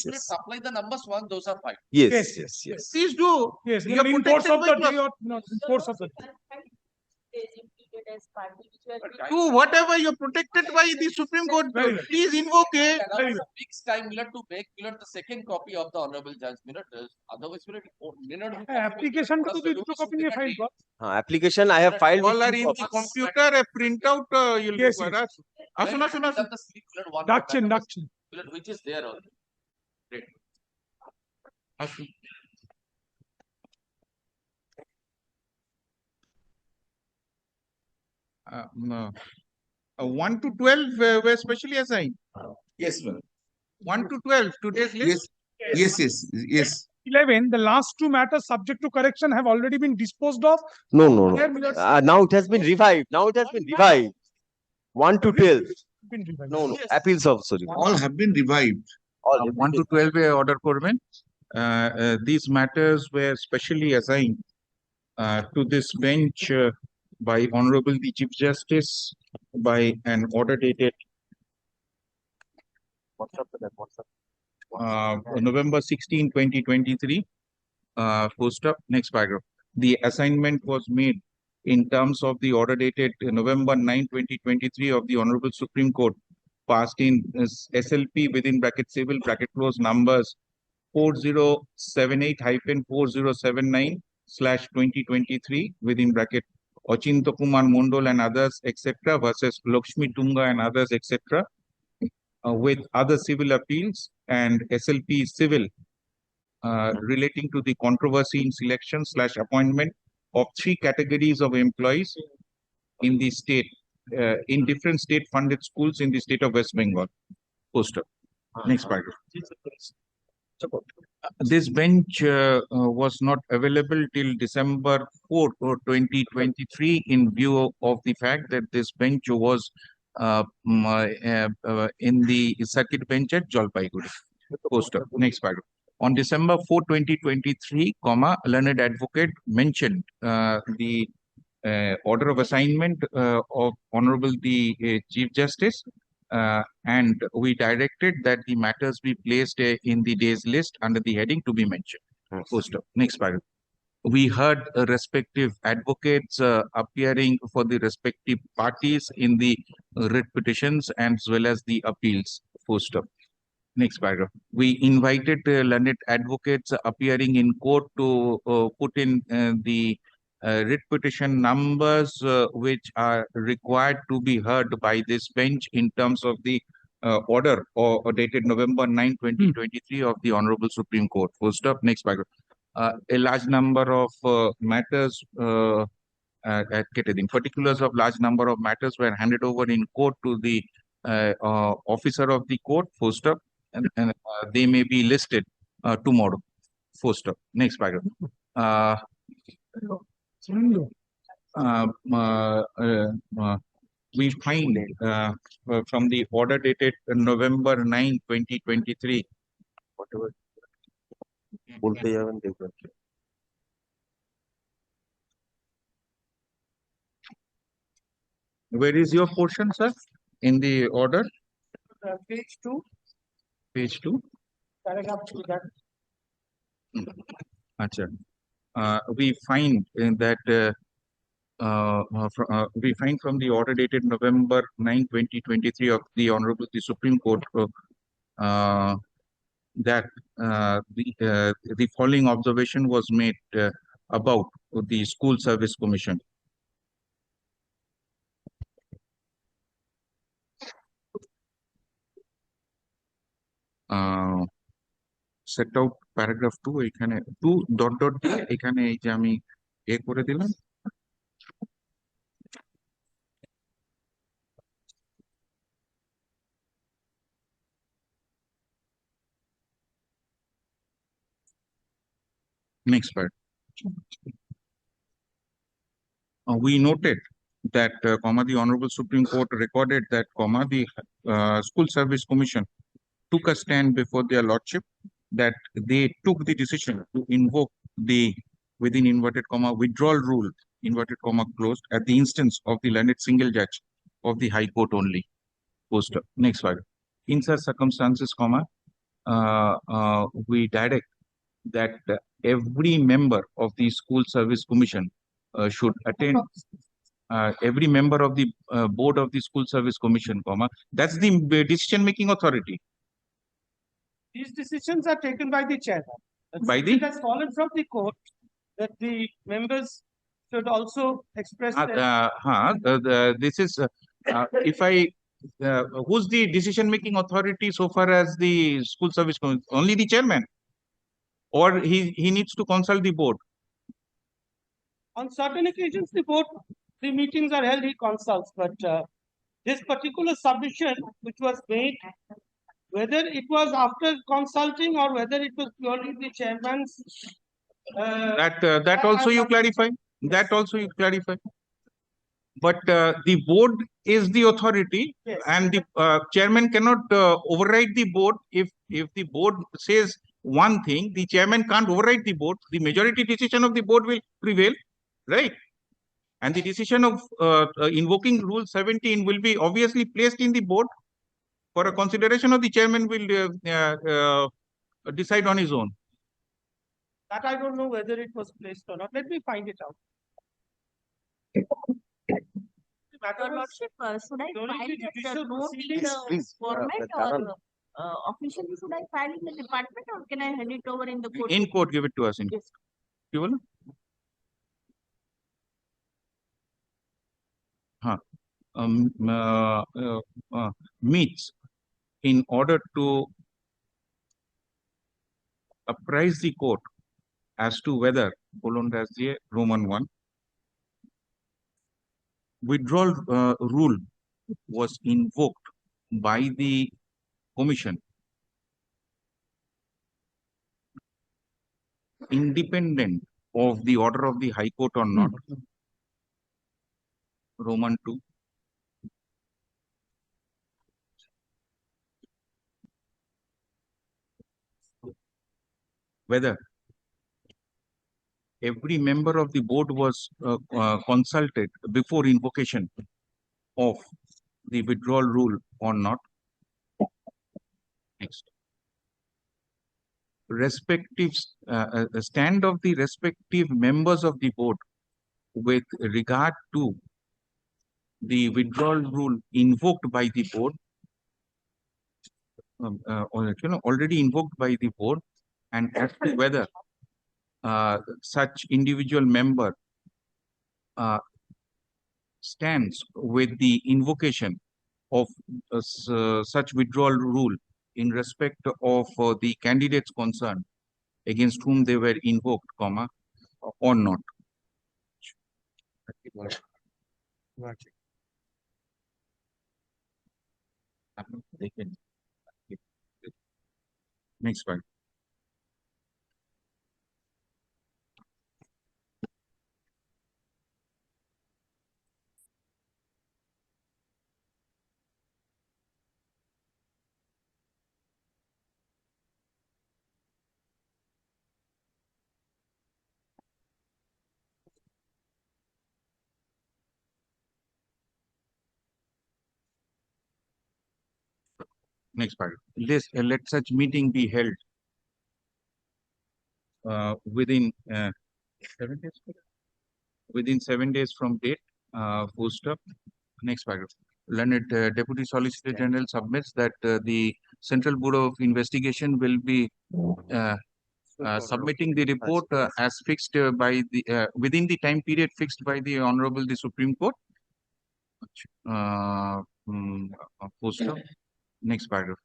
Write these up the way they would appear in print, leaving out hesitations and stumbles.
Let's supply the numbers once those are fine. Yes. Please do. Yes, You are in course protected of by the clause. day or not, in course of the day. Do whatever you're protected by the Supreme Court. Very well. Please invoke it. Very well. Weeks time, we'll have to make the second copy of the Honorable Judge. Otherwise, Application to the copy in file. Application I have filed. All are in the computer. A printout you'll Yes, require. Asuna. Dakshin. Which is there already. Great. Asuna. 1 to 12 were specially assigned. Yes, sir. 1 to 12 today's list. Yes. 11, the last two matters subject to correction have already been disposed of. No. Now it has been revived. 1 to 12. No. Yes. Appeals of, sorry. All have been revived. 1 to 12 order korben. These matters were specially assigned to this bench by Honorable the Chief Justice by an order dated November 16, 2023. Post up. Next paragraph. The assignment was made in terms of the order dated November 9, 2023 of the Honorable Supreme Court, passed in SLP within bracket civil bracket close numbers 4078-4079/2023 within bracket ACHINTA Kumar Mondal and others, etc. versus LAXMI Tunga and others, etc. With other civil appeals and SLP civil relating to the controversy in selection/appointment of 3 categories of employees in the state, in different state-funded schools in the state of West Bengal. Poster. Next paragraph. This bench was not available till December 4, 2023 in view of the fact that this bench was in the circuit bench at Jalpaiguri. Poster. Next paragraph. On December 4, 2023, learned advocate mentioned the order of assignment of Honorable the Chief Justice, and we directed that the matters be placed in the day's list under the heading to be mentioned. Poster. Next paragraph. We heard respective advocates appearing for the respective parties in the writ petitions as well as the appeals. Poster. Next paragraph. We invited learned advocates appearing in court to put in the writ petition numbers which are required to be heard by this bench in terms of the order or dated November 9, 2023 of the Honorable Supreme Court. Full stop. Next paragraph. A large number of matters, particulars of large number of matters were handed over in court to the officer of the court. Full stop. And they may be listed tomorrow. Full stop. Next paragraph. We find from the order dated November 9, 2023. Whatever. Where is your portion, sir? In the order? Page 2. Page 2. Paragraph 2. Achha. We find that we find from the order dated November 9, 2023 of the Honorable the Supreme Court that the following observation was made about the School Service Commission. Set out paragraph 2 এখানে 2 dot দিয়ে এখানে এই যে আমি করে দিলাম। Next part. We noted that the Honorable Supreme Court recorded that the School Service Commission took a stand before their lordship that they took the decision to invoke the within inverted comma withdrawal rule inverted comma closed at the instance of the learned single judge of the High Court only. Poster. Next slide. In such circumstances, we direct that every member of the School Service Commission should attend. Every member of the board of the School Service Commission, that's the decision-making authority. These decisions are taken by the chairman. By the- It has fallen from the court that the members should also express their. This is if I who's the decision-making authority so far as the School Service Commission? Only the chairman, or he needs to consult the board. On certain occasions, the meetings are held, he consults, but this particular submission which was made, whether it was after consulting or whether it was purely the chairman's. That also you clarify. That also you clarify. But the board is the authority, Yes. and the chairman cannot override the board. If the board says one thing, the chairman can't override the board. The majority decision of the board will prevail, right? And the decision of invoking Rule 17 will be obviously placed in the board for a consideration, of the chairman will decide on his own. That I don't know whether it was placed or not. Let me find it out. The matter Your was- Lordship, should I during file the that judicial note in proceedings, the please, format Karan. or officially should I file in the department or can I hand it over in the court? In court, give it to us. In Yes. you will? Meets in order to apprise the court as to whether Roman 1 withdrawal rule was invoked by the commission independent of the order of the High Court or not. Roman 2. Whether every member of the board was consulted before invocation of the withdrawal rule or not. Next. Respective stand of the respective members of the board with regard to the withdrawal rule invoked by the board, already invoked by the board, and as to whether such individual member stands with the invocation of such withdrawal rule in respect of the candidates concerned against whom they were invoked, or not. Next slide. Next part. Let such meeting be held within 7 days. Within 7 days from date. Poster. Next paragraph. Learned Deputy Solicitor General submits that the Central Bureau of Investigation will be submitting the report as fixed by the within the time period fixed by the Honorable the Supreme Court. Poster. Next paragraph.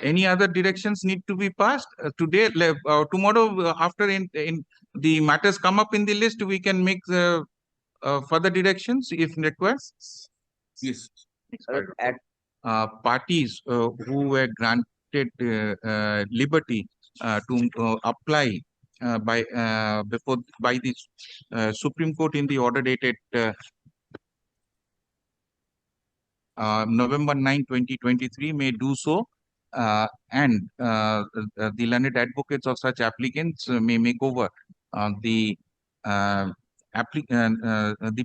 Any other directions need to be passed today? Tomorrow, after in the matters come up in the list, we can make further directions if required. Yes. Parties who were granted liberty to apply by the Supreme Court in the order dated November 9, 2023 may do so, and the learned advocates of such applicants may make over the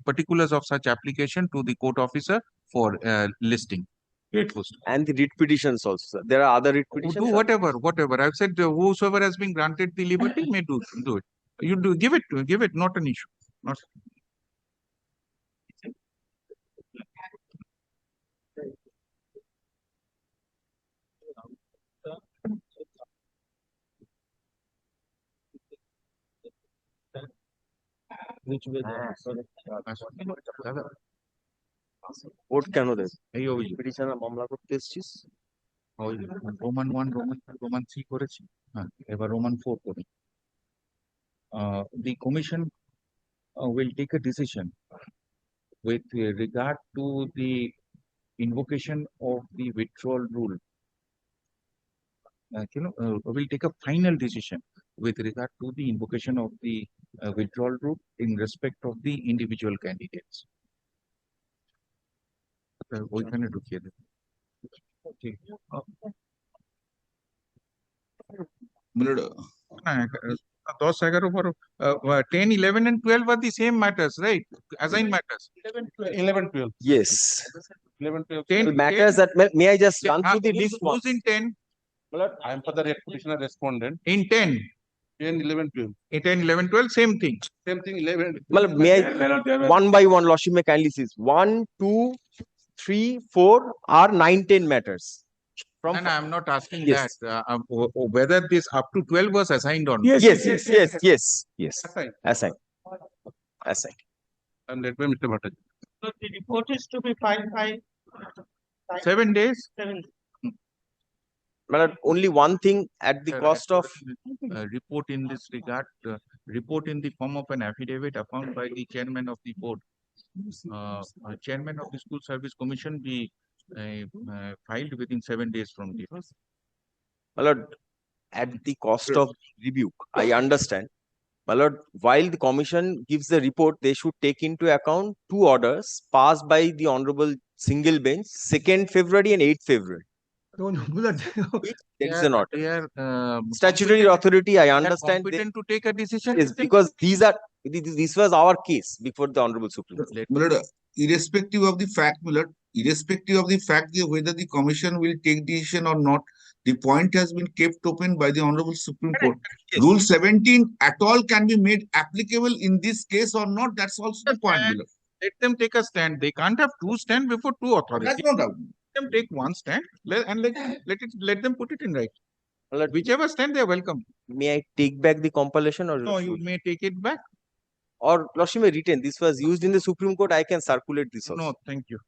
particulars of such application to the court officer for listing. Great poster. And the writ petitions also, sir. There are other writ petitions. Do sir. whatever. I've said whosoever has been granted the liberty may do it. You do give it, not an issue. Not. দাদা, court কেন দেবে? এই অভিযোগ petition মামলা করতে এসেছিস? ওই Roman 1, Roman 3 করেছি, হ্যাঁ, এবার রোমান 4 করি। The commission will take a decision with regard to the invocation of the withdrawal rule. Will take a final decision with regard to the invocation of the withdrawal rule in respect of the individual candidates. ওইখানে ঢুকিয়ে দেব। ঠিক। না, 10, 11, 10, 11 and 12 are the same matters, right? Assigned matters. 11, 12. Yes. 11, 12. 10 Matters that may I just run through the who's- list who's once? in 10? I am for the petitioner respondent. In 10. 10, 11, 12. In 10, 11, 12, same thing. Same thing, 11. May I one by one, Lordship may kindly see. 1, 2, 3, 4 are 9, 10 matters. From And I'm not asking Yes. that whether this up to 12 was assigned or not. yes. Assigned. Assigned. I'm led by Mr. Bhattaji. So the report is to be filed by 7 days. 7. My lord, only one thing at the cost of Report in this regard, report in the form of an affidavit affirmed by the chairman of the board. Chairman of the School Service Commission be filed within 7 days from the. my lord, at the cost of rebuke, I understand. My lord, while the commission gives the report, they should take into account 2 orders passed by the Honorable Single Bench, 2nd February and 8th February. There is an order. They are Statutory authority, I they are understand. competent to take a decision. Yes, because this was our case before the Honorable Supreme Court. Let- Milord, irrespective of the fact, Milord, irrespective of the fact that whether the commission will take decision or not, the point has been kept open by the Honorable Supreme Court. Yes. Rule 17 at all can be made applicable in this case or not. That's also the point, Milord. Let them take a stand. They can't have 2 stand before 2 authorities. That's no doubt. Let them take 1 stand and let them put it in right. My lord, Whichever stand they are welcome. may I take back the compilation or No, you may take it back. or Lordship may retain? This was used in the Supreme Court. I can circulate this also. No, thank you.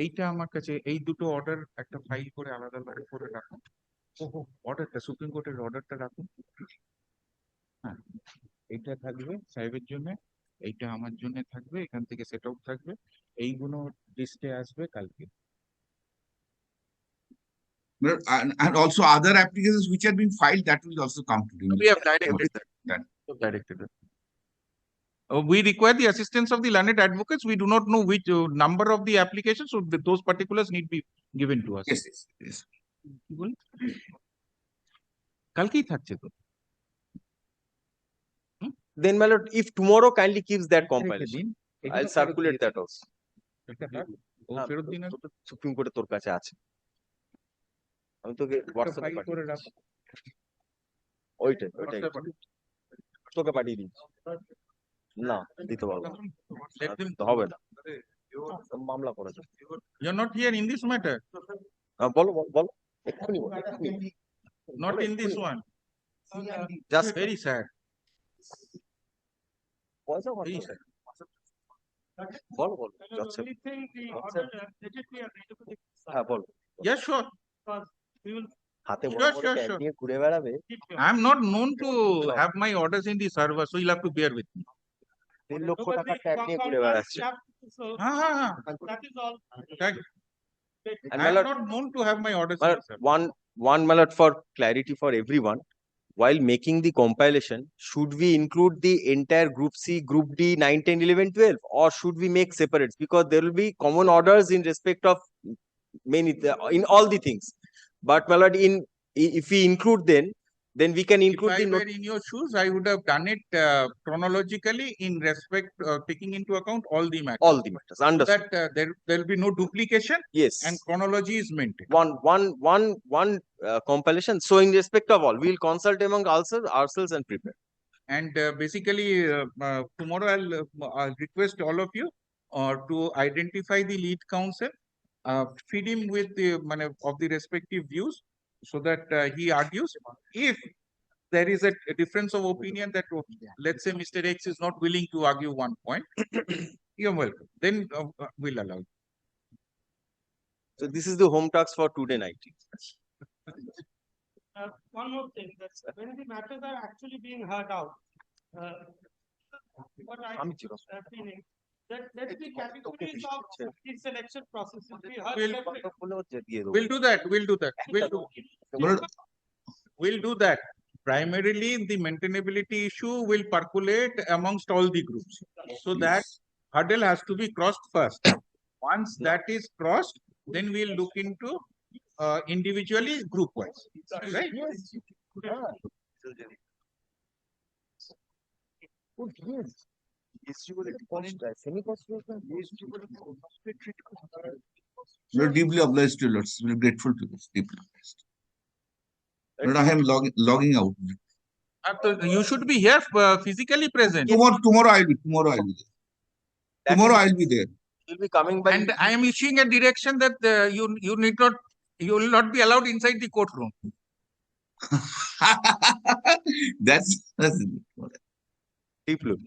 এইটা আমার কাছে এই দুটো order একটা file করে আলাদা করে রাখুন। অর্ডারটা সুপ্রিম কোর্টের অর্ডারটা রাখুন। হ্যাঁ, এইটা থাকবে সাহেবের জন্য, এইটা আমার জন্য থাকবে, এখান থেকে সেট আউট থাকবে, এইগুলো লিস্টে আসবে কালকে। Milord, and also other applications which are being filed, that will also come to you. We have directed that. We require the assistance of the learned advocates. We do not know which number of the applications, so those particulars need be given to us. Yes. কি বলি? কালকেই থাকছে তো। Then, my lord, if tomorrow kindly keeps that রেখে compilation, দিন। এগুলো I'll ফেরত circulate দিয়ে that দিন। also. এটা রাখ। ও ফেরত দিন আর সুপ্রিম কোর্টে তোর কাছে আছে। আমি তোকে হোয়াটসঅ্যাপে ফাইল করে রাখ। ওইটাই WhatsApp এ। তোকে পাঠিয়ে দিই। না, দিতে পারবো না। Let them হবে না, মামলা করা যাবে। You're not here in this matter, বলো এক্ষুনি বলো, এক্ষুনি। not in this one. Just Very sad. পয়সা Very খরচা। sad. বলো The WhatsApp, only thing the WhatsApp. order immediately available is হ্যাঁ বলো। Yeah, sure. because we will হাতে বড় Sure, বড় sure, ট্যাগ sure. নিয়ে ঘুরে বেড়াবে। keep your. I'm not known to have my orders in the server, so you'll have to bear with me. 3 লক্ষ Nobody টাকার ট্যাগ নিয়ে ঘুরে compound বেড়াচ্ছে। staff, So that is all. And my I'm lord, not known to have my orders in my the lord, server. one my lord, for clarity for everyone, while making the compilation, should we include the entire group C, group D, 9, 10, 11, 12, or should we make separates? Because there will be common orders in respect of many in all the things. But my lord, if we include then, then we can If include I the were note. in your shoes, I would have done it chronologically in respect, taking into account all the matters. All the matters, So understood. that there will be no duplication Yes. and chronology is maintained. One compilation. So in respect of all, we'll consult among ourselves and prepare. And basically, tomorrow I'll request all of you to identify the lead counsel, feed him with the of the respective views, so that he argues. If there is a difference of opinion that, let's say, Mr. X is not willing to argue one point, you're welcome. Then we'll allow you. So this is the home task for today night. One more thing, that when the matters are actually being heard out, what I'm feeling, that the categories of the selection process will be heard separately. We'll do that. We'll do that. Primarily, the maintainability issue will percolate amongst all the groups. So that hurdle has to be crossed first. Once that is crossed, then we'll look into individually group wise. Right? We're deeply obliged to you, Lords. We're grateful to this. Deeply obliged. But I am logging out. You should be here physically present. Tomorrow I'll be there. Tomorrow I'll be there. Will be coming by. And I am issuing a direction that you will not be allowed inside the courtroom. That's Deep look.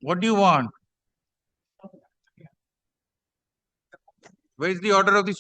What do you want? Where is the order of the